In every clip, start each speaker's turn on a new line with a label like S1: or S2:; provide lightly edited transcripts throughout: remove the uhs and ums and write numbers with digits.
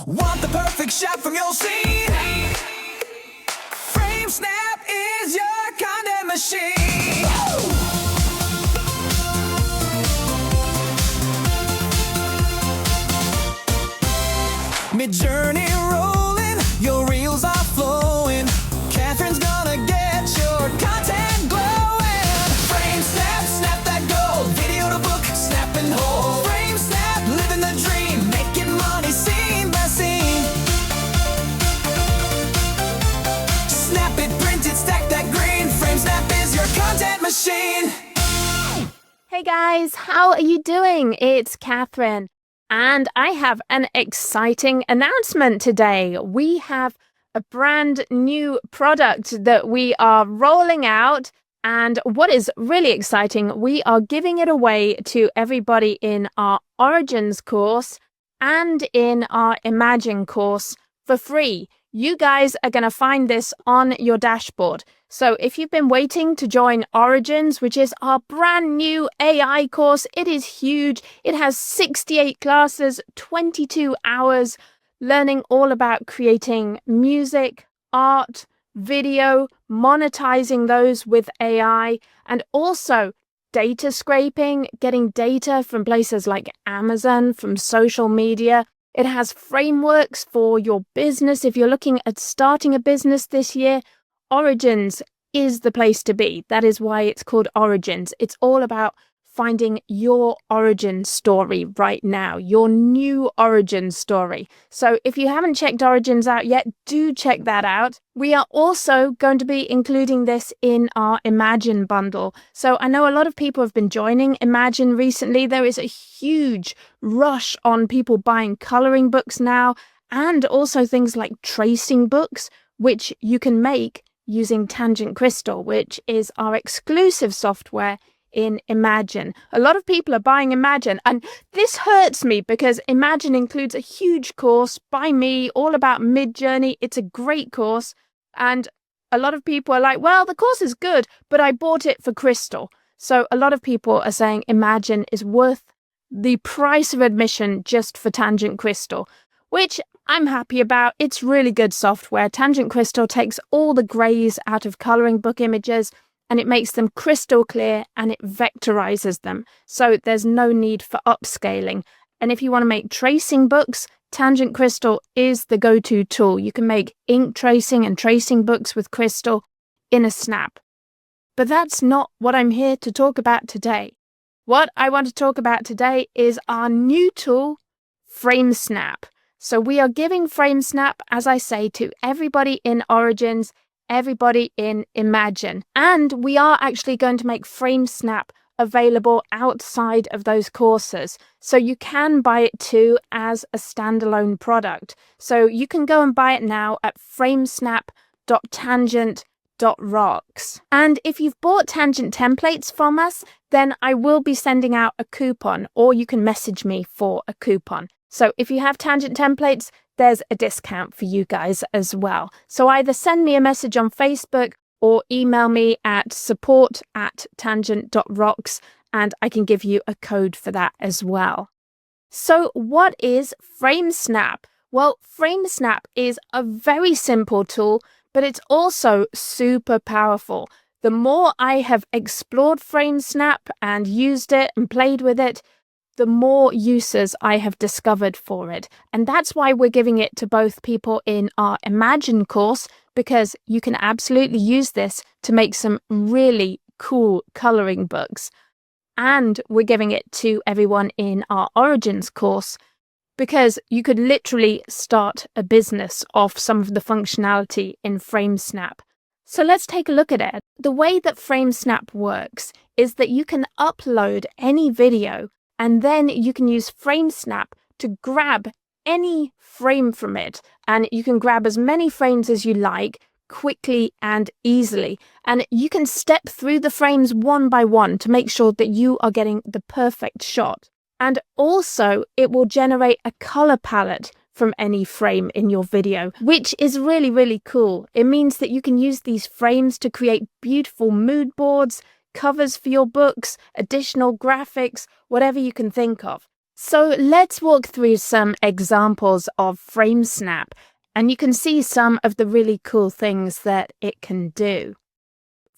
S1: Want the perfect shot from your scene? FrameSnap is your content machine. Midjourney rolling, your reels are flowing. Katharyne's gonna get your content glowing. FrameSnap, snap that gold. Video to book, snap and hold. FrameSnap, living the dream, making money scene by scene. Snap it, print it, stack that green. FrameSnap is your content machine.
S2: Hey guys, how are you doing? It's Katharyne. And I have an exciting announcement today. We have a brand new product that we are rolling out. And what is really exciting, we are giving it away to everybody in our Origins course and in our Imagine course for free. You guys are going to find this on your dashboard. So if you've been waiting to join Origins, which is our brand new AI course, it is huge. It has 68 classes, 22 hours, learning all about creating music, art, video, monetizing those with AI, and also data scraping, getting data from places like Amazon, from social media. It has frameworks for your business. If you're looking at starting a business this year, Origins is the place to be. That is why it's called Origins. It's all about finding your origin story right now, your new origin story. So if you haven't checked Origins out yet, do check that out. We are also going to be including this in our Imagine bundle. So I know a lot of people have been joining Imagine recently. There is a huge rush on people buying coloring books now, and also things like tracing books, which you can make using Tangent Crystal, which is our exclusive software in Imagine. A lot of people are buying Imagine, and this hurts me because Imagine includes a huge course by me all about Midjourney. It's a great course, and a lot of people are like, well, the course is good, but I bought it for Crystal. So a lot of people are saying Imagine is worth the price of admission just for Tangent Crystal, which I'm happy about. It's really good software. Tangent Crystal takes all the grays out of coloring book images, and it makes them crystal clear, and it vectorizes them. So there's no need for upscaling. And if you want to make tracing books, Tangent Crystal is the go-to tool. You can make ink tracing and tracing books with Crystal in a snap. But that's not what I'm here to talk about today. What I want to talk about today is our new tool, FrameSnap. So we are giving FrameSnap, as I say, to everybody in Origins, everybody in Imagine. And we are actually going to make FrameSnap available outside of those courses. So you can buy it too as a standalone product. So you can go and buy it now at framesnap.tangent.rocks. And if you've bought tangent templates from us, then I will be sending out a coupon, or you can message me for a coupon. So if you have tangent templates, there's a discount for you guys as well. So either send me a message on Facebook or email me at support@tangent.rocks, and I can give you a code for that as well. So what is FrameSnap? Well, FrameSnap is a very simple tool, but it's also super powerful. The more I have explored FrameSnap and used it and played with it, the more uses I have discovered for it. And that's why we're giving it to both people in our Imagine course, because you can absolutely use this to make some really cool coloring books. And we're giving it to everyone in our Origins course, because you could literally start a business off some of the functionality in FrameSnap. So let's take a look at it. The way that FrameSnap works is that you can upload any video, and then you can use FrameSnap to grab any frame from it. And you can grab as many frames as you like, quickly and easily. And you can step through the frames one by one to make sure that you are getting the perfect shot. And also, it will generate a color palette from any frame in your video, which is really, really cool. It means that you can use these frames to create beautiful mood boards, covers for your books, additional graphics, whatever you can think of. So let's walk through some examples of FrameSnap, and you can see some of the really cool things that it can do.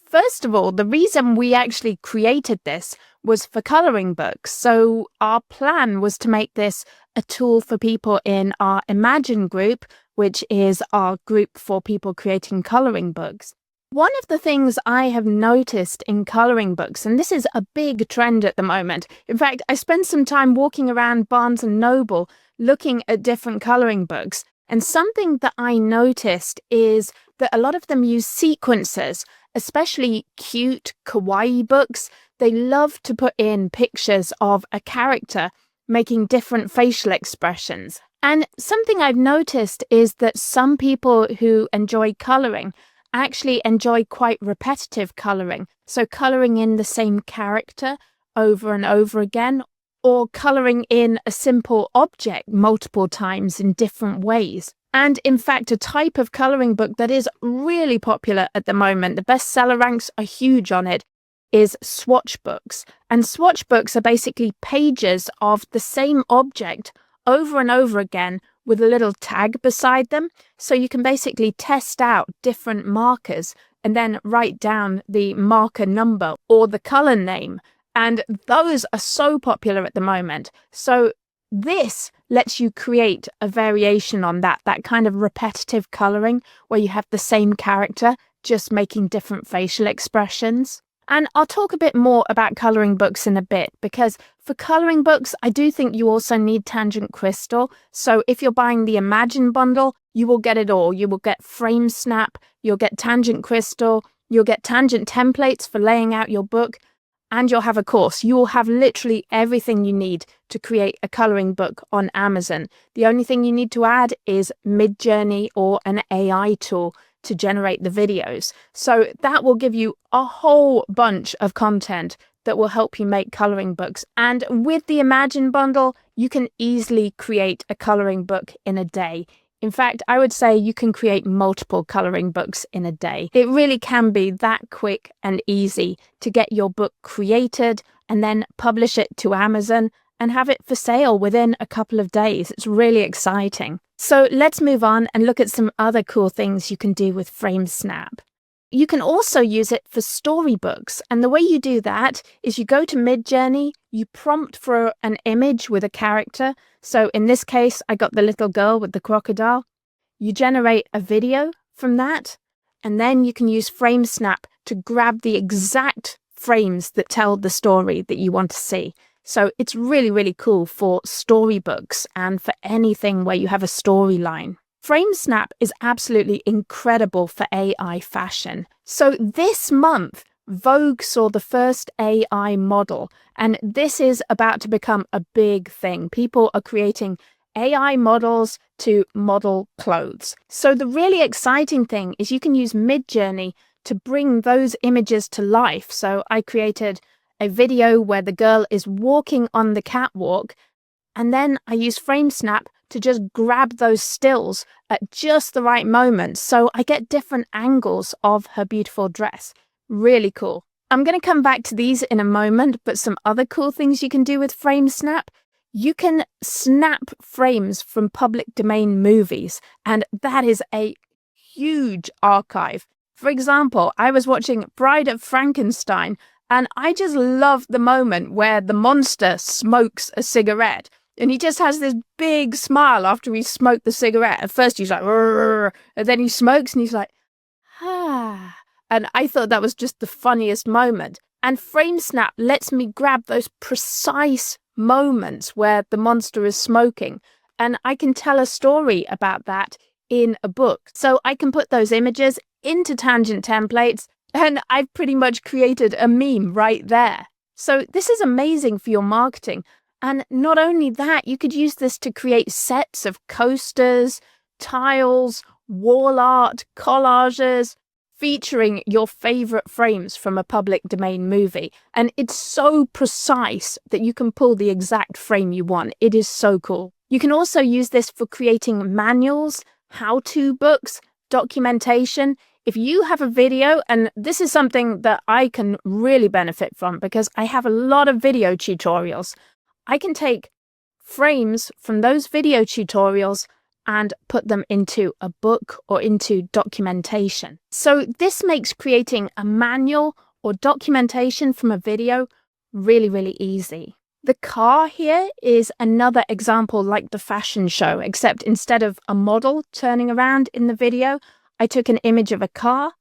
S2: First of all, the reason we actually created this was for coloring books. So our plan was to make this a tool for people in our Imagine group, which is our group for people creating coloring books. One of the things I have noticed in coloring books, and this is a big trend at the moment. In fact, I spent some time walking around Barnes & Noble looking at different coloring books, and something that I noticed is that a lot of them use sequences, especially cute, kawaii books. They love to put in pictures of a character making different facial expressions. And something I've noticed is that some people who enjoy coloring actually enjoy quite repetitive coloring. So coloring in the same character over and over again, or coloring in a simple object multiple times in different ways. And in fact, a type of coloring book that is really popular at the moment, the bestseller ranks are huge on it, is swatch books. And swatch books are basically pages of the same object over and over again with a little tag beside them. So you can basically test out different markers and then write down the marker number or the color name. And those are so popular at the moment. So this lets you create a variation on that kind of repetitive coloring where you have the same character just making different facial expressions. And I'll talk a bit more about coloring books in a bit, because for coloring books, I do think you also need Tangent Crystal. So if you're buying the Imagine bundle, you will get it all. You will get FrameSnap, you'll get Tangent Crystal, you'll get Tangent templates for laying out your book, and you'll have a course. You will have literally everything you need to create a coloring book on Amazon. The only thing you need to add is Midjourney or an AI tool to generate the videos. So that will give you a whole bunch of content that will help you make coloring books. And with the Imagine bundle, you can easily create a coloring book in a day. In fact, I would say you can create multiple coloring books in a day. It really can be that quick and easy to get your book created and then publish it to Amazon and have it for sale within a couple of days. It's really exciting. So let's move on and look at some other cool things you can do with FrameSnap. You can also use it for storybooks. And the way you do that is you go to Midjourney, you prompt for an image with a character. So in this case, I got the little girl with the crocodile. You generate a video from that, and then you can use FrameSnap to grab the exact frames that tell the story that you want to see. So it's really, really cool for storybooks and for anything where you have a storyline. FrameSnap is absolutely incredible for AI fashion. So this month, Vogue saw the first AI model, and this is about to become a big thing. People are creating AI models to model clothes. So the really exciting thing is you can use Midjourney to bring those images to life. So I created a video where the girl is walking on the catwalk, and then I use FrameSnap to just grab those stills at just the right moment, so I get different angles of her beautiful dress. Really cool. I'm going to come back to these in a moment, but some other cool things you can do with FrameSnap. You can snap frames from public domain movies, and that is a huge archive. For example, I was watching Bride of Frankenstein, and I just love the moment where the monster smokes a cigarette. And he just has this big smile after he smoked the cigarette. At first he's like, "Rrr," and then he smokes and he's like, ah. And I thought that was just the funniest moment. And FrameSnap lets me grab those precise moments where the monster is smoking. And I can tell a story about that in a book. So I can put those images into Tangent templates, and I've pretty much created a meme right there. So this is amazing for your marketing. And not only that, you could use this to create sets of coasters, tiles, wall art, collages, featuring your favorite frames from a public domain movie. And it's so precise that you can pull the exact frame you want. It is so cool. You can also use this for creating manuals, how-to books, documentation. If you have a video, and this is something that I can really benefit from because I have a lot of video tutorials, I can take frames from those video tutorials and put them into a book or into documentation. So this makes creating a manual or documentation from a video really, really easy. The car here is another example like the fashion show, except instead of a model turning around in the video, I took an image of a car,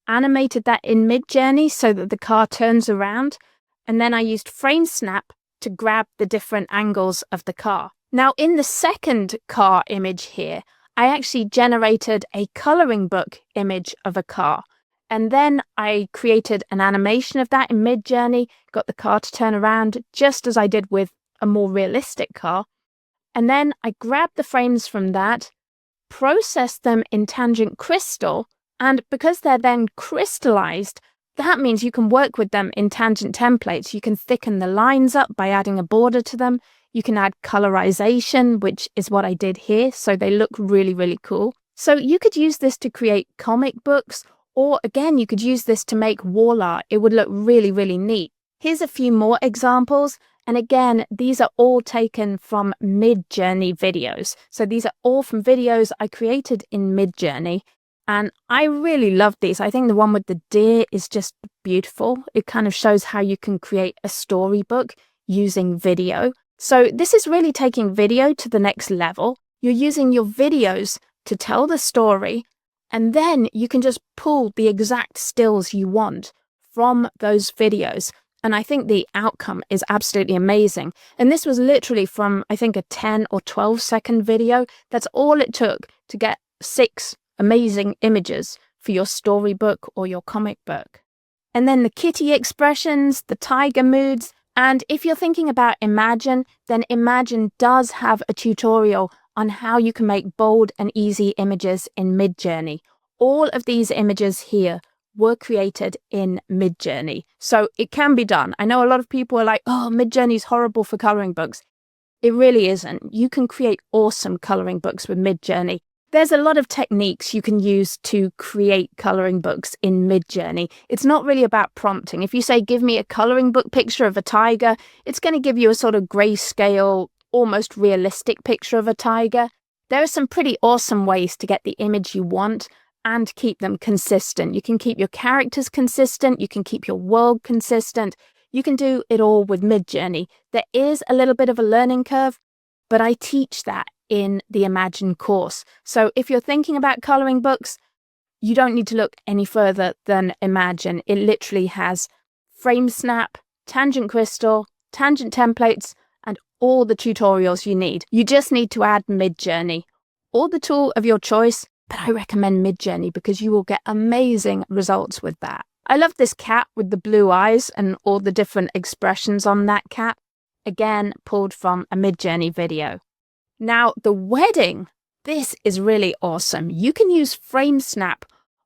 S2: animated that in Midjourney so that the car turns around, and then I used FrameSnap to grab the different angles of the car. Now, in the second car image here, I actually generated a coloring book image of a car. And then I created an animation of that in Midjourney, got the car to turn around just as I did with a more realistic car. And then I grabbed the frames from that, processed them in Tangent Crystal, and because they're then crystallized, that means you can work with them in Tangent templates. You can thicken the lines up by adding a border to them. You can add colorization, which is what I did here, so they look really, really cool. So you could use this to create comic books, or again, you could use this to make wall art. It would look really, really neat. Here's a few more examples. And again, these are all taken from Midjourney videos. So these are all from videos I created in Midjourney. And I really love these. I think the one with the deer is just beautiful. It kind of shows how you can create a storybook using video. So this is really taking video to the next level. You're using your videos to tell the story, and then you can just pull the exact stills you want from those videos. And I think the outcome is absolutely amazing. And this was literally from, I think, a 10 or 12-second video. That's all it took to get 6 amazing images for your storybook or your comic book. And then the kitty expressions, the tiger moods. And if you're thinking about Imagine, then Imagine does have a tutorial on how you can make bold and easy images in Midjourney. All of these images here were created in Midjourney. So it can be done. I know a lot of people are like, oh, Midjourney's horrible for coloring books. It really isn't. You can create awesome coloring books with Midjourney. There's a lot of techniques you can use to create coloring books in Midjourney. It's not really about prompting. If you say, give me a coloring book picture of a tiger, it's going to give you a sort of grayscale, almost realistic picture of a tiger. There are some pretty awesome ways to get the image you want and keep them consistent. You can keep your characters consistent. You can keep your world consistent. You can do it all with Midjourney. There is a little bit of a learning curve, but I teach that in the Imagine course. So if you're thinking about coloring books, you don't need to look any further than Imagine. It literally has FrameSnap, Tangent Crystal, Tangent templates, and all the tutorials you need. You just need to add Midjourney, or the tool of your choice, but I recommend Midjourney because you will get amazing results with that. I love this cat with the blue eyes and all the different expressions on that cat. Again, pulled from a Midjourney video. Now, the wedding, this is really awesome. You can use FrameSnap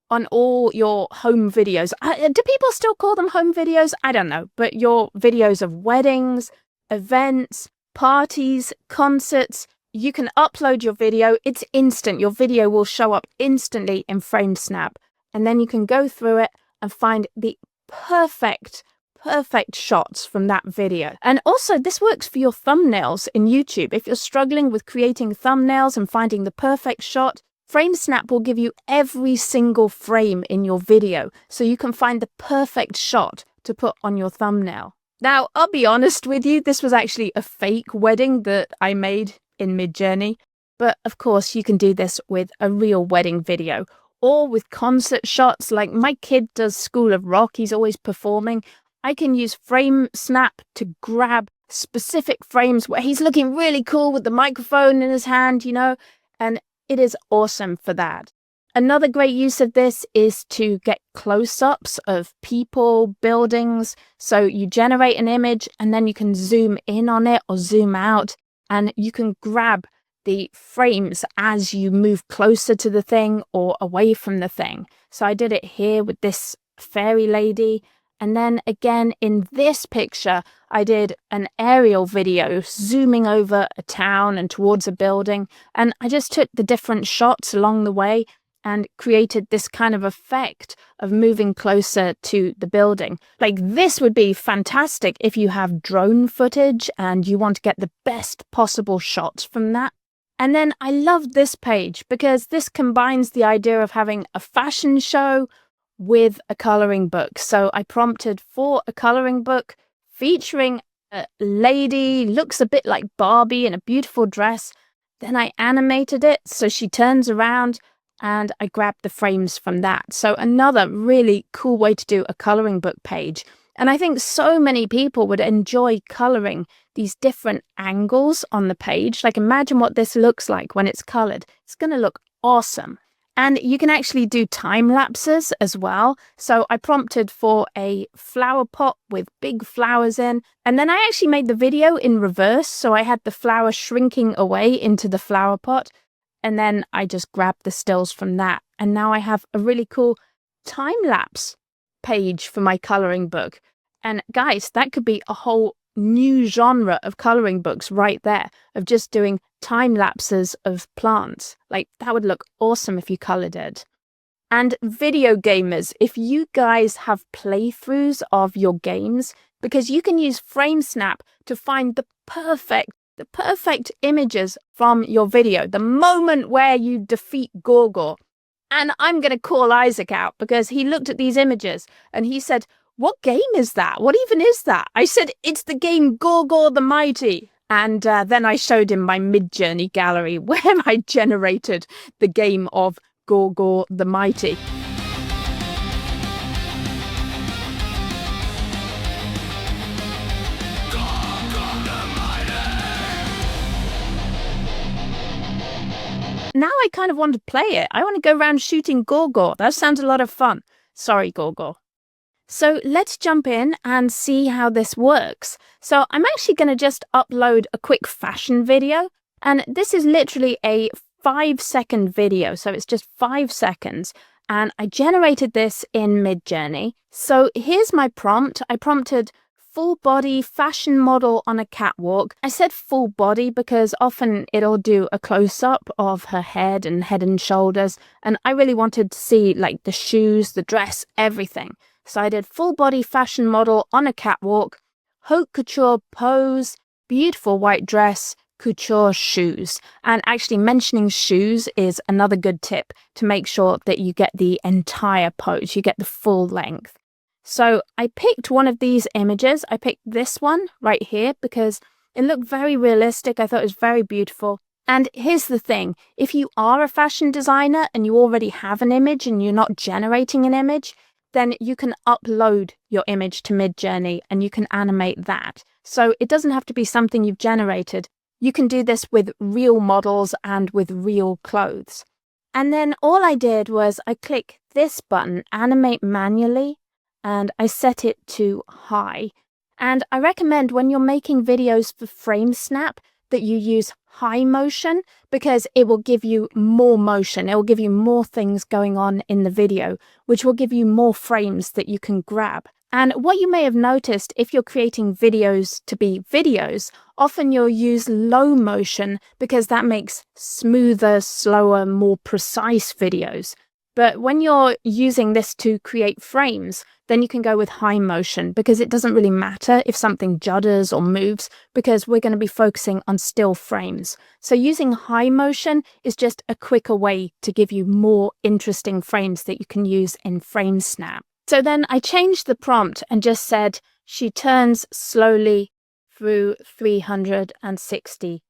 S2: on all your home videos. Do people still call them home videos? I don't know. But your videos of weddings, events, parties, concerts, you can upload your video. It's instant. Your video will show up instantly in FrameSnap. And then you can go through it and find the perfect shots from that video. And also this works for your thumbnails in YouTube. If you're struggling with creating thumbnails and finding the perfect shot, FrameSnap will give you every single frame in your video so you can find the perfect shot to put on your thumbnail. Now, I'll be honest with you, this was actually a fake wedding that I made in Midjourney. But of course, you can do this with a real wedding video or with concert shots. Like my kid does School of Rock, he's always performing. I can use FrameSnap to grab specific frames where he's looking really cool with the microphone in his hand, you know, and it is awesome for that. Another great use of this is to get close-ups of people, buildings. So you generate an image and then you can zoom in on it or zoom out, and you can grab the frames as you move closer to the thing or away from the thing. So I did it here with this fairy lady. And then again, in this picture, I did an aerial video zooming over a town and towards a building. And I just took the different shots along the way and created this kind of effect of moving closer to the building. Like, this would be fantastic if you have drone footage and you want to get the best possible shots from that. And then I love this page because this combines the idea of having a fashion show with a coloring book. So I prompted for a coloring book featuring a lady, looks a bit like Barbie in a beautiful dress. Then I animated it so she turns around and I grabbed the frames from that. So another really cool way to do a coloring book page. And I think so many people would enjoy coloring these different angles on the page. Like, imagine what this looks like when it's colored. It's going to look awesome. And you can actually do time lapses as well. So I prompted for a flower pot with big flowers in. And then I actually made the video in reverse. So I had the flower shrinking away into the flower pot. And then I just grabbed the stills from that. And now I have a really cool time lapse page for my coloring book. And guys, that could be a whole new genre of coloring books right there, of just doing time lapses of plants. Like, that would look awesome if you colored it. And video gamers, if you guys have playthroughs of your games, because you can use FrameSnap to find the perfect images from your video, the moment where you defeat Gorgor. And I'm going to call Isaac out because he looked at these images and he said, "What game is that? What even is that?" I said, "It's the game Gorgor the Mighty." And then I showed him my Midjourney gallery where I generated the game of Gorgor the Mighty. Now I kind of want to play it. I want to go around shooting Gorgor. That sounds a lot of fun. Sorry, Gorgor. So let's jump in and see how this works. So I'm actually going to just upload a quick fashion video. And this is literally a 5-second video. So it's just 5 seconds. And I generated this in Midjourney. So here's my prompt. I prompted full body fashion model on a catwalk. I said full body because often it'll do a close-up of her head and shoulders. And I really wanted to see like the shoes, the dress, everything. So I did full body fashion model on a catwalk, haute couture pose, beautiful white dress, couture shoes. And actually mentioning shoes is another good tip to make sure that you get the entire pose, you get the full length. So I picked one of these images. I picked this one right here because it looked very realistic. I thought it was very beautiful. And here's the thing. If you are a fashion designer and you already have an image and you're not generating an image, then you can upload your image to Midjourney and you can animate that. So it doesn't have to be something you've generated. You can do this with real models and with real clothes. And then all I did was I click this button, animate manually, and I set it to high. And I recommend when you're making videos for FrameSnap that you use high motion because it will give you more motion. It will give you more things going on in the video, which will give you more frames that you can grab. And what you may have noticed if you're creating videos to be videos, often you'll use low motion because that makes smoother, slower, more precise videos. But when you're using this to create frames, then you can go with high motion because it doesn't really matter if something judders or moves because we're going to be focusing on still frames. So using high motion is just a quicker way to give you more interesting frames that you can use in FrameSnap. So then I changed the prompt and just said, she turns slowly through 360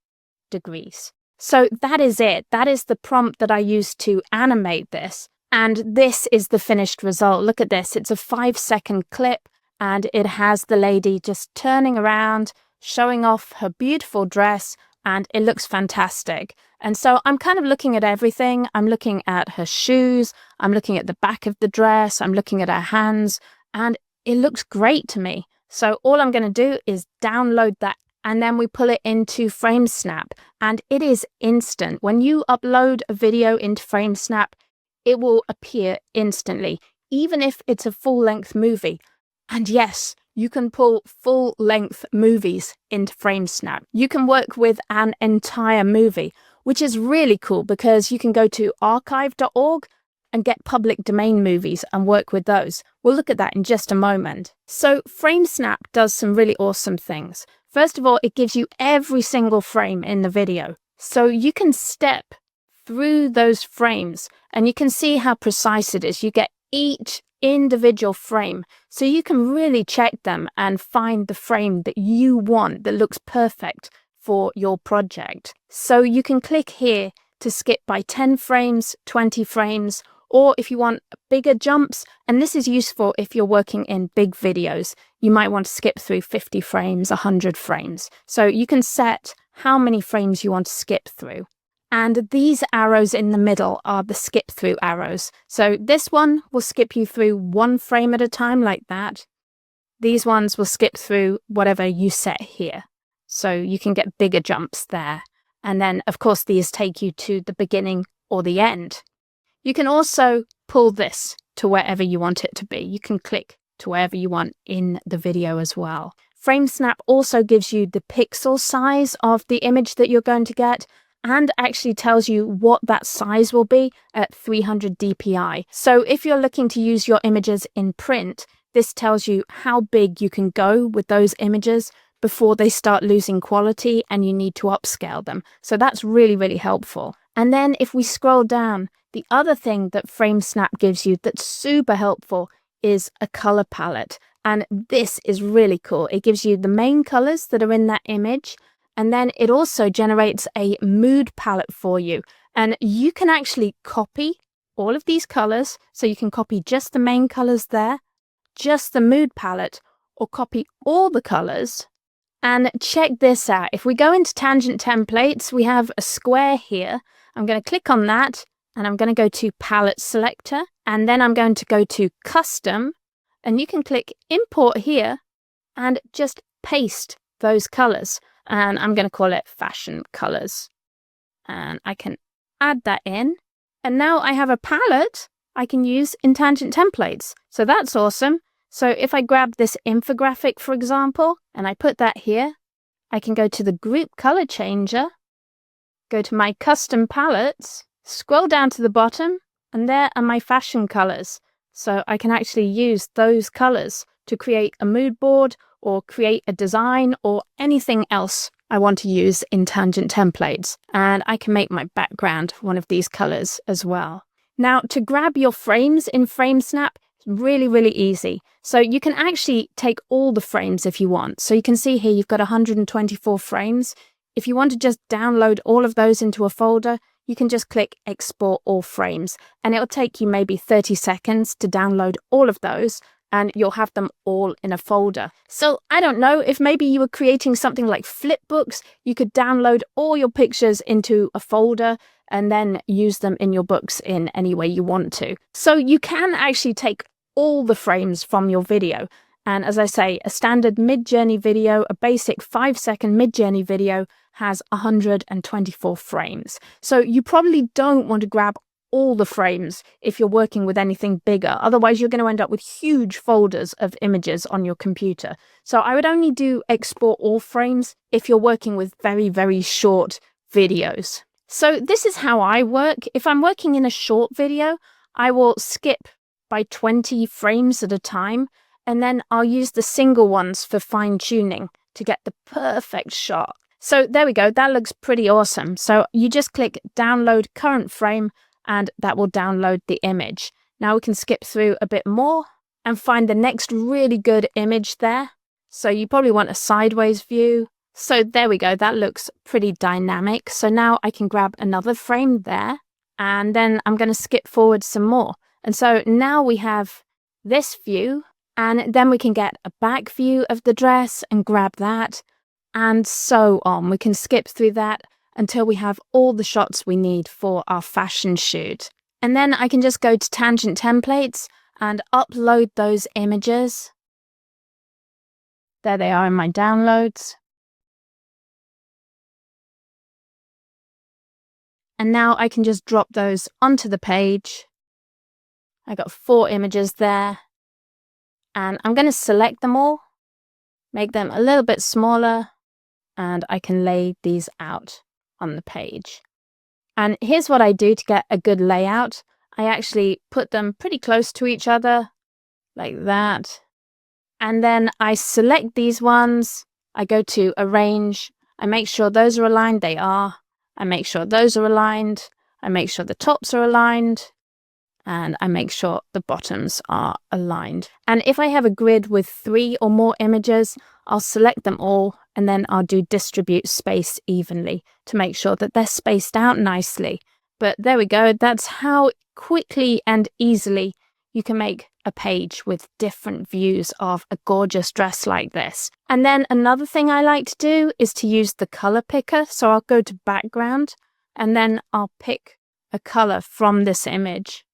S2: degrees. So that is it. That is the prompt that I used to animate this. And this is the finished result. Look at this. It's a 5-second clip and it has the lady just turning around, showing off her beautiful dress, and it looks fantastic. And so I'm kind of looking at everything. I'm looking at her shoes. I'm looking at the back of the dress. I'm looking at her hands, and it looks great to me. So all I'm going to do is download that, and then we pull it into FrameSnap, and it is instant. When you upload a video into FrameSnap, it will appear instantly, even if it's a full-length movie. And yes, you can pull full-length movies into FrameSnap. You can work with an entire movie, which is really cool because you can go to archive.org and get public domain movies and work with those. We'll look at that in just a moment. So FrameSnap does some really awesome things. First of all, it gives you every single frame in the video. So you can step through those frames and you can see how precise it is. You get each individual frame, so you can really check them and find the frame that you want that looks perfect for your project. So you can click here to skip by 10 frames, 20 frames, or if you want bigger jumps, and this is useful if you're working in big videos, you might want to skip through 50 frames, 100 frames. So you can set how many frames you want to skip through. And these arrows in the middle are the skip through arrows. So this one will skip you through one frame at a time like that. These ones will skip through whatever you set here. So you can get bigger jumps there. And then, of course, these take you to the beginning or the end. You can also pull this to wherever you want it to be. You can click to wherever you want in the video as well. FrameSnap also gives you the pixel size of the image that you're going to get, and actually tells you what that size will be at 300 dpi. So if you're looking to use your images in print, this tells you how big you can go with those images before they start losing quality and you need to upscale them. So that's really, really helpful. And then if we scroll down, the other thing that FrameSnap gives you that's super helpful is a color palette. And this is really cool. It gives you the main colors that are in that image, and then it also generates a mood palette for you. And you can actually copy all of these colors. So you can copy just the main colors there, just the mood palette, or copy all the colors. And check this out. If we go into Tangent Templates, we have a square here. I'm going to click on that and I'm going to go to Palette Selector. And then I'm going to go to Custom. And you can click Import here and just paste those colors. And I'm going to call it Fashion Colors. And I can add that in. And now I have a palette I can use in Tangent Templates. So that's awesome. So if I grab this infographic, for example, and I put that here, I can go to the Group Color Changer, go to my Custom Palettes, scroll down to the bottom, and there are my fashion colors. So I can actually use those colors to create a mood board or create a design or anything else I want to use in Tangent Templates. And I can make my background one of these colors as well. Now, to grab your frames in FrameSnap, it's really, really easy. So you can actually take all the frames if you want. So you can see here you've got 124 frames. If you want to just download all of those into a folder, you can just click Export All Frames. And it'll take you maybe 30 seconds to download all of those, and you'll have them all in a folder. So I don't know, if maybe you were creating something like flipbooks, you could download all your pictures into a folder and then use them in your books in any way you want to. So you can actually take all the frames from your video. And as I say, a standard Midjourney video, a basic 5-second Midjourney video has 124 frames. So you probably don't want to grab all the frames if you're working with anything bigger. Otherwise, you're going to end up with huge folders of images on your computer. So I would only do export all frames if you're working with very, very short videos. So this is how I work. If I'm working in a short video, I will skip by 20 frames at a time, and then I'll use the single ones for fine tuning to get the perfect shot. So there we go. That looks pretty awesome. So you just click Download Current Frame, and that will download the image. Now we can skip through a bit more and find the next really good image there. So you probably want a sideways view. So there we go. That looks pretty dynamic. So now I can grab another frame there, and then I'm going to skip forward some more. And so now we have this view, and then we can get a back view of the dress and grab that, and so on. We can skip through that until we have all the shots we need for our fashion shoot. And then I can just go to Tangent Templates and upload those images. There they are in my downloads. And now I can just drop those onto the page. I got 4 images there. And I'm going to select them all, make them a little bit smaller, and I can lay these out on the page. And here's what I do to get a good layout. I actually put them pretty close to each other, like that. And then I select these ones. I go to Arrange. I make sure those are aligned. They are. I make sure those are aligned. I make sure the tops are aligned. And I make sure the bottoms are aligned. And if I have a grid with 3 or more images, I'll select them all, and then I'll do distribute space evenly to make sure that they're spaced out nicely. But there we go. That's how quickly and easily you can make a page with different views of a gorgeous dress like this. And then another thing I like to do is to use the color picker. So I'll go to background, and then I'll pick a color from this image.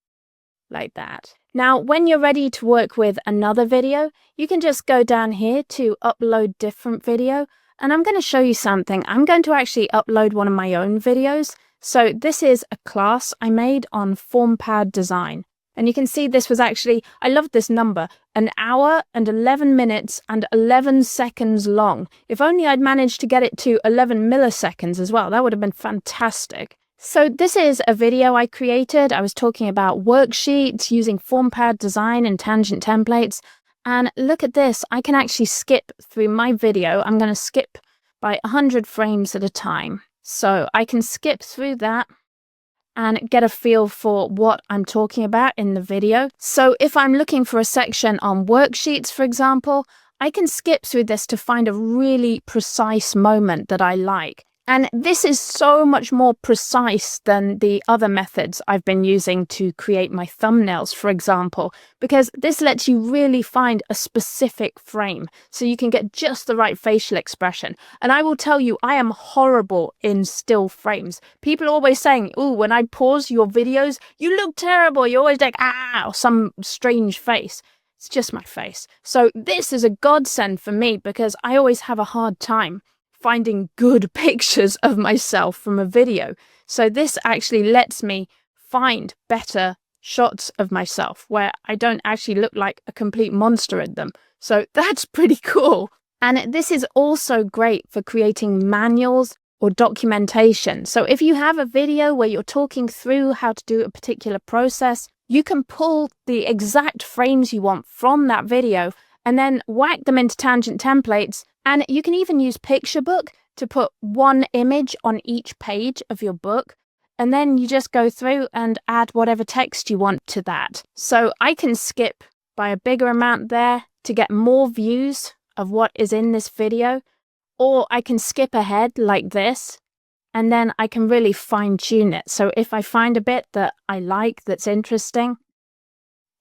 S2: Like that. Now, when you're ready to work with another video, you can just go down here to upload different video. And I'm going to show you something. I'm going to actually upload one of my own videos. So this is a class I made on form-powered design. And you can see this was actually, I love this number, 1 hour and 11 minutes and 11 seconds long. If only I'd managed to get it to 11 milliseconds as well, that would have been fantastic. So this is a video I created. I was talking about worksheets using form-powered design and tangent templates. And look at this. I can actually skip through my video. I'm going to skip by 100 frames at a time. So I can skip through that and get a feel for what I'm talking about in the video. So if I'm looking for a section on worksheets, for example, I can skip through this to find a really precise moment that I like. And this is so much more precise than the other methods I've been using to create my thumbnails, for example, because this lets you really find a specific frame so you can get just the right facial expression. And I will tell you, I am horrible in still frames. People are always saying, oh, when I pause your videos, you look terrible. You're always like, ah, or some strange face. It's just my face. So this is a godsend for me because I always have a hard time finding good pictures of myself from a video. So this actually lets me find better shots of myself where I don't actually look like a complete monster in them. So that's pretty cool. And this is also great for creating manuals or documentation. So if you have a video where you're talking through how to do a particular process, you can pull the exact frames you want from that video and then whack them into tangent templates. And you can even use Picture Book to put one image on each page of your book. And then you just go through and add whatever text you want to that. So I can skip by a bigger amount there to get more views of what is in this video. Or I can skip ahead like this. And then I can really fine tune it. So if I find a bit that I like, that's interesting,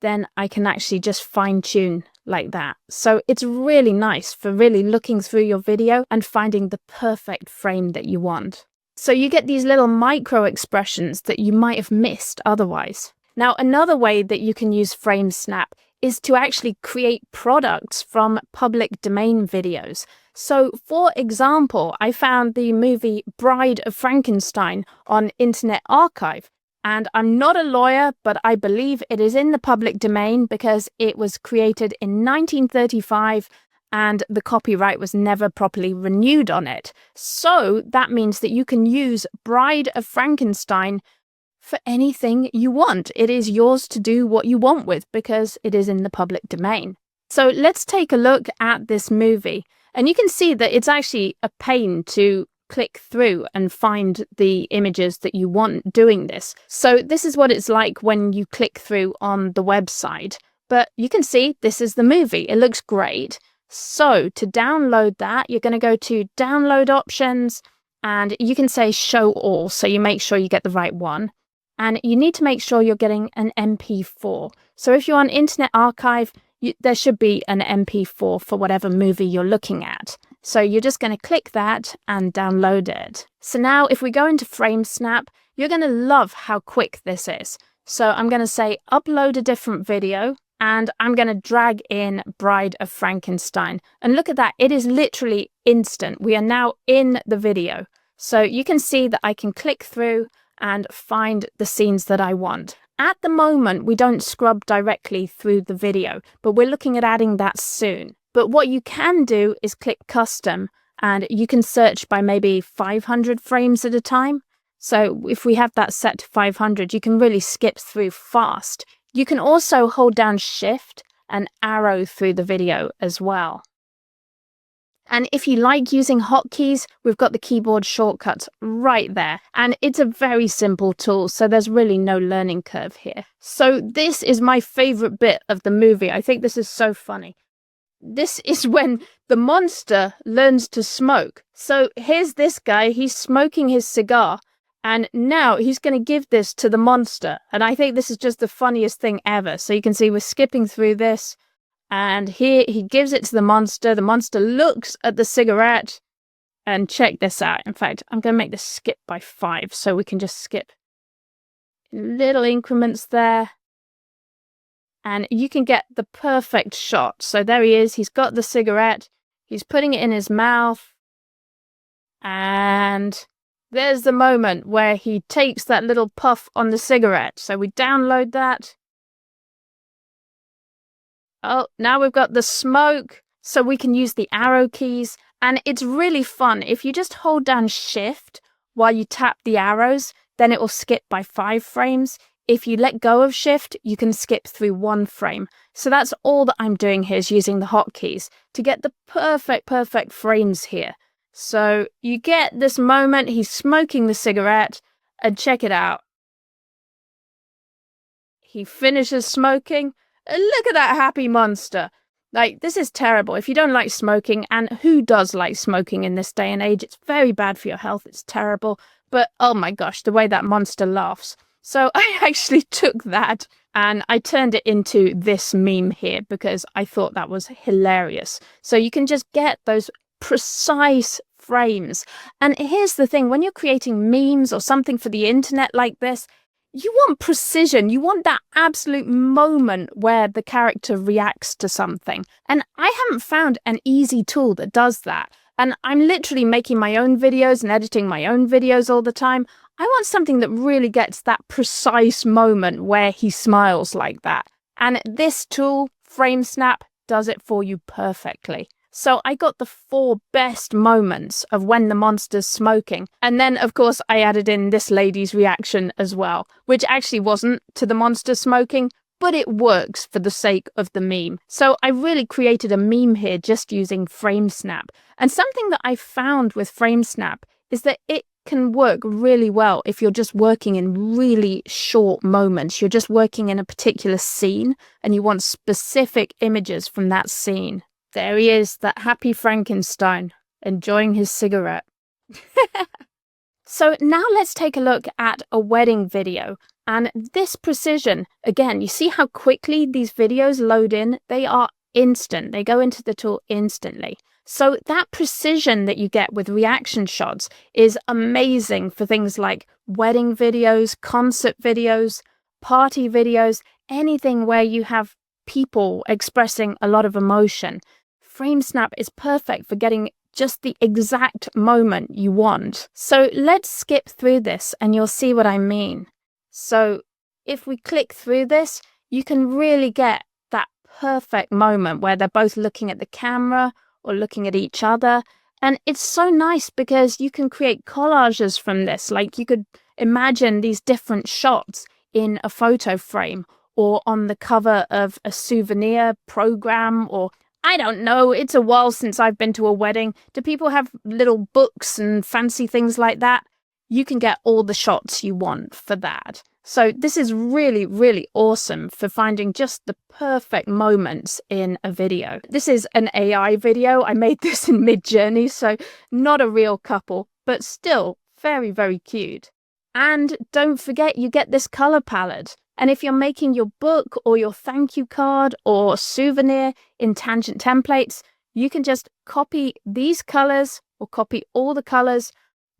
S2: then I can actually just fine tune like that. So it's really nice for really looking through your video and finding the perfect frame that you want. So you get these little micro expressions that you might have missed otherwise. Now, another way that you can use FrameSnap is to actually create products from public domain videos. So, for example, I found the movie Bride of Frankenstein on Internet Archive. And I'm not a lawyer, but I believe it is in the public domain because it was created in 1935 and the copyright was never properly renewed on it. So that means that you can use Bride of Frankenstein for anything you want. It is yours to do what you want with because it is in the public domain. So let's take a look at this movie. And you can see that it's actually a pain to click through and find the images that you want doing this. So this is what it's like when you click through on the website. But you can see this is the movie. It looks great. So to download that, you're going to go to download options and you can say show all. So you make sure you get the right one. And you need to make sure you're getting an MP4. So if you're on Internet Archive, there should be an MP4 for whatever movie you're looking at. So you're just going to click that and download it. So now if we go into FrameSnap, you're going to love how quick this is. So I'm going to say upload a different video and I'm going to drag in Bride of Frankenstein. And look at that. It is literally instant. We are now in the video. So you can see that I can click through and find the scenes that I want. At the moment, we don't scrub directly through the video, but we're looking at adding that soon. But what you can do is click custom and you can search by maybe 500 frames at a time. So if we have that set to 500, you can really skip through fast. You can also hold down Shift and arrow through the video as well. And if you like using hotkeys, we've got the keyboard shortcuts right there. And it's a very simple tool, so there's really no learning curve here. So this is my favorite bit of the movie. I think this is so funny. This is when the monster learns to smoke. So here's this guy, he's smoking his cigar, and now he's going to give this to the monster. And I think this is just the funniest thing ever. So you can see we're skipping through this. And here he gives it to the monster. The monster looks at the cigarette, and check this out. In fact, I'm going to make this skip by 5 so we can just skip little increments there. And you can get the perfect shot. So there he is. He's got the cigarette. He's putting it in his mouth. And there's the moment where he takes that little puff on the cigarette. So we download that. Oh, now we've got the smoke, so we can use the arrow keys, and it's really fun. If you just hold down Shift while you tap the arrows, then it will skip by 5 frames. If you let go of Shift, you can skip through 1 frame. So that's all that I'm doing here is using the hotkeys to get the perfect frames here. So you get this moment, he's smoking the cigarette, and check it out. He finishes smoking. Look at that happy monster. Like, this is terrible. If you don't like smoking, and who does like smoking in this day and age? It's very bad for your health. It's terrible. But, oh my gosh, the way that monster laughs. So I actually took that and I turned it into this meme here because I thought that was hilarious. So you can just get those precise frames. And here's the thing, when you're creating memes or something for the internet like this, you want precision. You want that absolute moment where the character reacts to something. And I haven't found an easy tool that does that. And I'm literally making my own videos and editing my own videos all the time. I want something that really gets that precise moment where he smiles like that. And this tool, FrameSnap, does it for you perfectly. So I got the 4 best moments of when the monster's smoking. And then, of course, I added in this lady's reaction as well, which actually wasn't to the monster smoking, but it works for the sake of the meme. So I really created a meme here just using FrameSnap. And something that I found with FrameSnap is that it can work really well if you're just working in really short moments. You're just working in a particular scene and you want specific images from that scene. There he is, that happy Frankenstein, enjoying his cigarette. So now let's take a look at a wedding video. And this precision, again, you see how quickly these videos load in? They are instant. They go into the tool instantly. So that precision that you get with reaction shots is amazing for things like wedding videos, concert videos, party videos, anything where you have people expressing a lot of emotion. FrameSnap is perfect for getting just the exact moment you want. So let's skip through this and you'll see what I mean. So if we click through this, you can really get that perfect moment where they're both looking at the camera or looking at each other. And it's so nice because you can create collages from this. Like you could imagine these different shots in a photo frame or on the cover of a souvenir program, or I don't know, it's a while since I've been to a wedding. Do people have little books and fancy things like that? You can get all the shots you want for that. So this is really, really awesome for finding just the perfect moments in a video. This is an AI video. I made this in Midjourney, so not a real couple, but still very, very cute. And don't forget, you get this color palette. And if you're making your book or your thank you card or souvenir in Tangent templates, you can just copy these colors or copy all the colors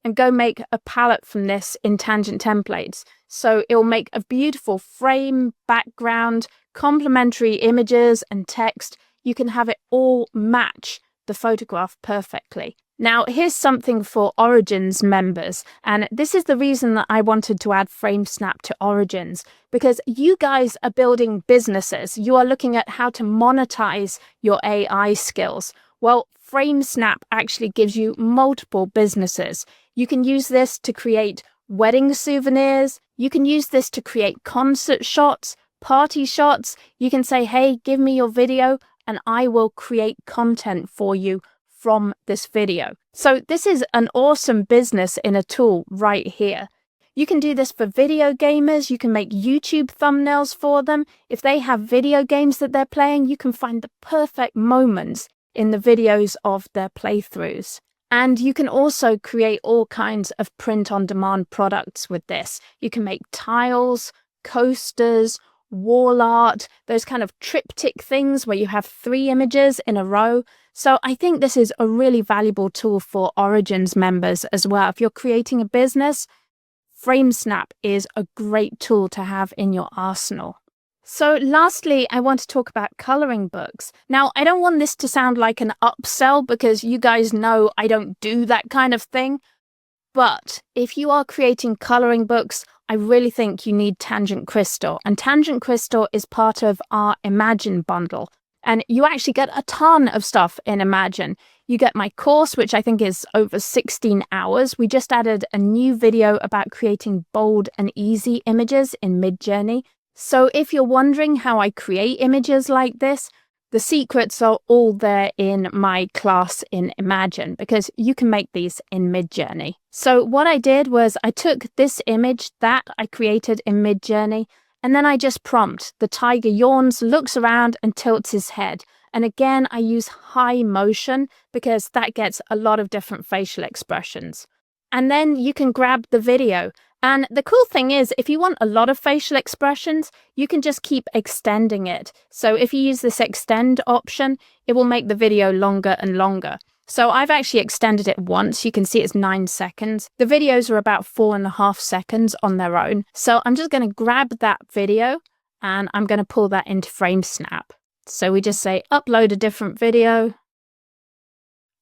S2: and go make a palette from this in Tangent templates. So it'll make a beautiful frame, background, complementary images and text. You can have it all match the photograph perfectly. Now, here's something for Origins members, and this is the reason that I wanted to add FrameSnap to Origins, because you guys are building businesses. You are looking at how to monetize your AI skills. Well, FrameSnap actually gives you multiple businesses. You can use this to create wedding souvenirs. You can use this to create concert shots, party shots. You can say, hey, give me your video and I will create content for you from this video. So this is an awesome business in a tool right here. You can do this for video gamers. You can make YouTube thumbnails for them. If they have video games that they're playing, you can find the perfect moments in the videos of their playthroughs. And you can also create all kinds of print-on-demand products with this. You can make tiles, coasters, wall art, those kind of triptych things where you have 3 images in a row. So I think this is a really valuable tool for Origins members as well. If you're creating a business, FrameSnap is a great tool to have in your arsenal. So lastly, I want to talk about coloring books. Now, I don't want this to sound like an upsell because you guys know I don't do that kind of thing. But if you are creating coloring books, I really think you need Tangent Crystal. And Tangent Crystal is part of our Imagine bundle. And you actually get a ton of stuff in Imagine. You get my course, which I think is over 16 hours. We just added a new video about creating bold and easy images in Midjourney. So if you're wondering how I create images like this, the secrets are all there in my class in Imagine, because you can make these in Midjourney. So what I did was I took this image that I created in Midjourney, and then I just prompt, the tiger yawns, looks around and tilts his head. And again, I use high motion because that gets a lot of different facial expressions. And then you can grab the video. And the cool thing is, if you want a lot of facial expressions, you can just keep extending it. So if you use this extend option, it will make the video longer and longer. So I've actually extended it once. You can see it's 9 seconds. The videos are about 4.5 seconds on their own. So I'm just going to grab that video and I'm going to pull that into FrameSnap. So we just say upload a different video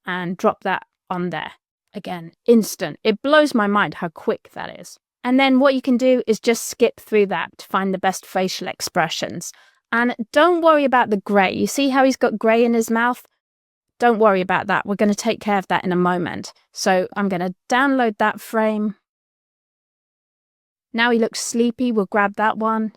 S2: and drop that on there. Again, instant. It blows my mind how quick that is. And then what you can do is just skip through that to find the best facial expressions. And don't worry about the grey. You see how he's got grey in his mouth? Don't worry about that. We're going to take care of that in a moment. So I'm going to download that frame. Now he looks sleepy. We'll grab that one.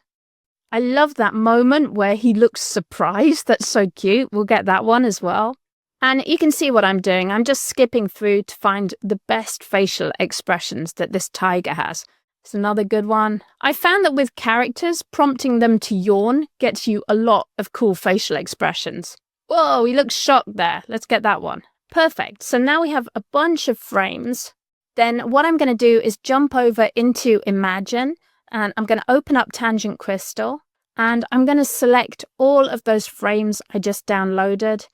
S2: I love that moment where he looks surprised. That's so cute. We'll get that one as well. And you can see what I'm doing. I'm just skipping through to find the best facial expressions that this tiger has. It's another good one. I found that with characters, prompting them to yawn gets you a lot of cool facial expressions. Whoa, he looks shocked there. Let's get that one. Perfect. So now we have a bunch of frames. Then what I'm going to do is jump over into Imagine, and I'm going to open up Tangent Crystal, and I'm going to select all of those frames I just downloaded.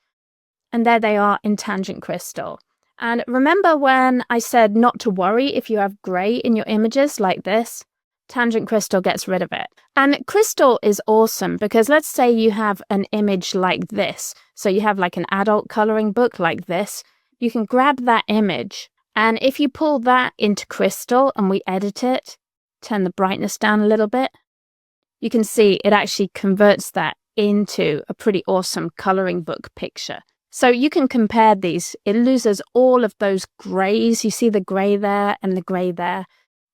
S2: And there they are in Tangent Crystal. And remember when I said not to worry if you have grey in your images like this? Tangent Crystal gets rid of it. And Crystal is awesome because let's say you have an image like this. So you have like an adult colouring book like this. You can grab that image. And if you pull that into Crystal and we edit it, turn the brightness down a little bit, you can see it actually converts that into a pretty awesome colouring book picture. So you can compare these. It loses all of those greys. You see the grey there and the grey there.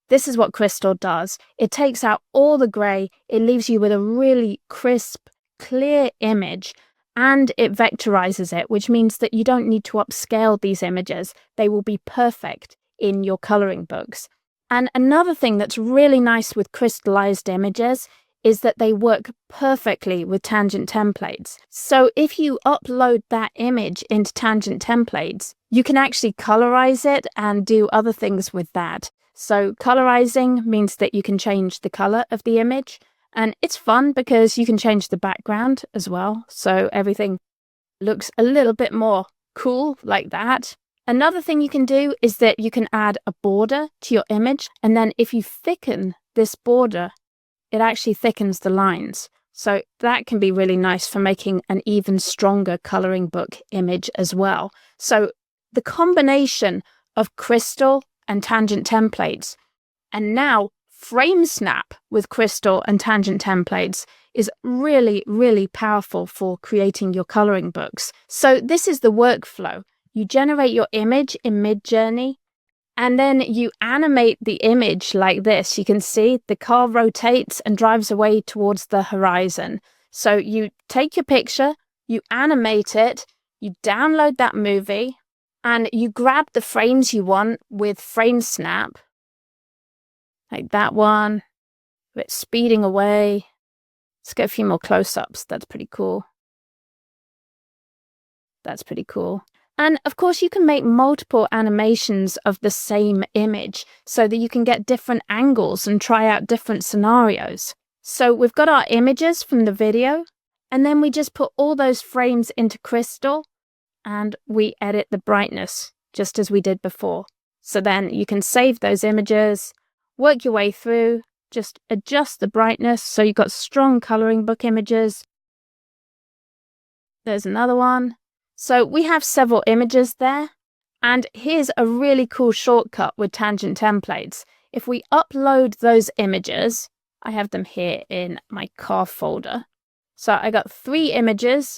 S2: This is what Crystal does. It takes out all the grey. It leaves you with a really crisp, clear image, and it vectorizes it, which means that you don't need to upscale these images. They will be perfect in your colouring books. And another thing that's really nice with crystallized images is that they work perfectly with tangent templates. So if you upload that image into tangent templates, you can actually colorize it and do other things with that. So colorizing means that you can change the color of the image, and it's fun because you can change the background as well. So everything looks a little bit more cool like that. Another thing you can do is that you can add a border to your image, and then if you thicken this border, it actually thickens the lines. So that can be really nice for making an even stronger colouring book image as well. So the combination of Crystal and tangent templates, and now FrameSnap with Crystal and tangent templates, is really, really powerful for creating your colouring books. So this is the workflow. You generate your image in Midjourney, And then you animate the image like this. You can see the car rotates and drives away towards the horizon. So you take your picture, you animate it, you download that movie, and you grab the frames you want with FrameSnap. Like that one. It's speeding away. Let's get a few more close-ups. That's pretty cool. That's pretty cool. And of course, you can make multiple animations of the same image so that you can get different angles and try out different scenarios. So we've got our images from the video, and then we just put all those frames into Crystal, and we edit the brightness just as we did before. So then you can save those images, work your way through, just adjust the brightness so you've got strong coloring book images. There's another one. So we have several images there, and here's a really cool shortcut with tangent templates. If we upload those images, I have them here in my car folder. So I got 3 images.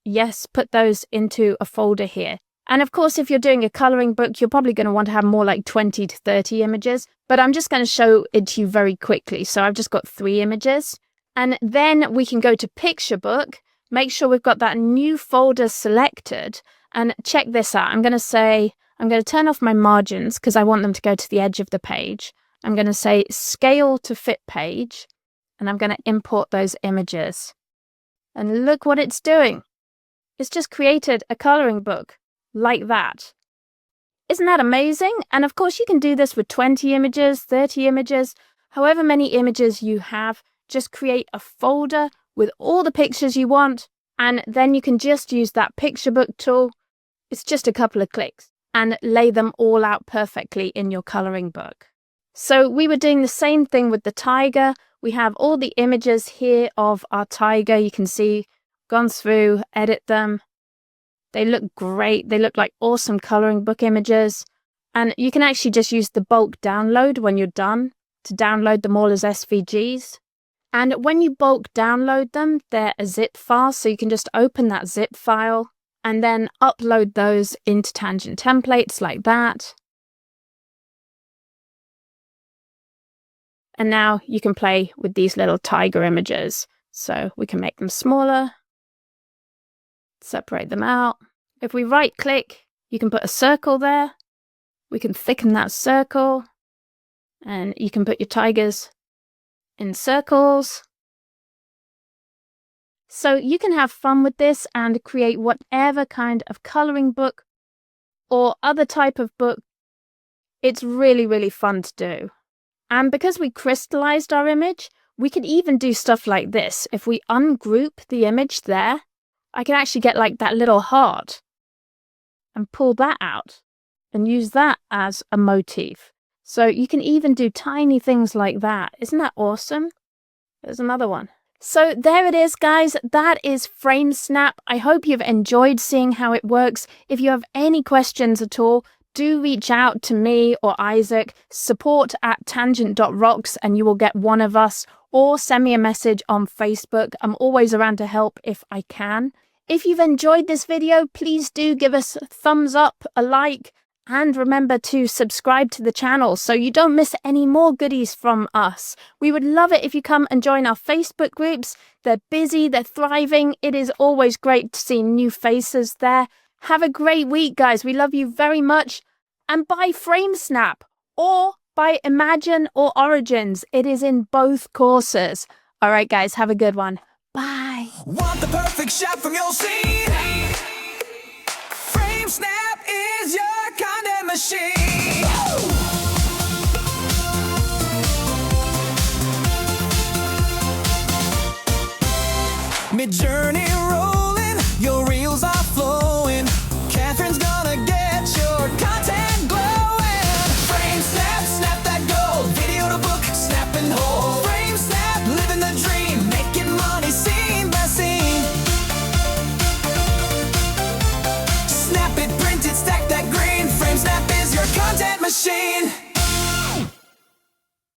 S2: Yes, put those into a folder here. And of course, if you're doing a coloring book, you're probably going to want to have more like 20 to 30 images, but I'm just going to show it to you very quickly. So I've just got 3 images, and then we can go to picture book. Make sure we've got that new folder selected, and check this out. I'm going to turn off my margins because I want them to go to the edge of the page. I'm going to say scale to fit page, and I'm going to import those images. And look what it's doing. It's just created a coloring book like that. Isn't that amazing? And of course, you can do this with 20 images, 30 images, however many images you have. Just create a folder with all the pictures you want, and then you can just use that picture book tool. It's just a couple of clicks, and lay them all out perfectly in your coloring book. So we were doing the same thing with the tiger. We have all the images here of our tiger. You can see, gone through, edit them. They look great. They look like awesome coloring book images. And you can actually just use the bulk download when you're done to download them all as SVGs. And when you bulk download them, they're a zip file, so you can just open that zip file and then upload those into tangent templates like that. And now you can play with these little tiger images. So we can make them smaller, separate them out. If we right click, you can put a circle there. We can thicken that circle, and you can put your tigers in circles. So you can have fun with this and create whatever kind of coloring book or other type of book. It's really, really fun to do. And because we crystallized our image, we could even do stuff like this. If we ungroup the image there, I can actually get like that little heart and pull that out and use that as a motif. So you can even do tiny things like that. Isn't that awesome? There's another one. So there it is, guys. That is FrameSnap. I hope you've enjoyed seeing how it works. If you have any questions at all, do reach out to me or Isaac, support@tangent.rocks, and you will get one of us, or send me a message on Facebook. I'm always around to help if I can. If you've enjoyed this video, please do give us a thumbs up, a like, and remember to subscribe to the channel so you don't miss any more goodies from us. We would love it if you come and join our Facebook groups. They're busy, they're thriving. It is always great to see new faces there. Have a great week, guys. We love you very much. And buy FrameSnap or buy Imagine or Origins. It is in both courses. All right, guys, have a good one. Bye.
S1: Want the perfect shot from your scene? FrameSnap is your content machine. Midjourney rolling, your reels are flowing. Katharyne's gonna get your content glowing. FrameSnap, snap that gold. Video to book, snap and hold. FrameSnap, living the dream, making money scene by scene. Snap it, print it, stack that green. FrameSnap is your content machine.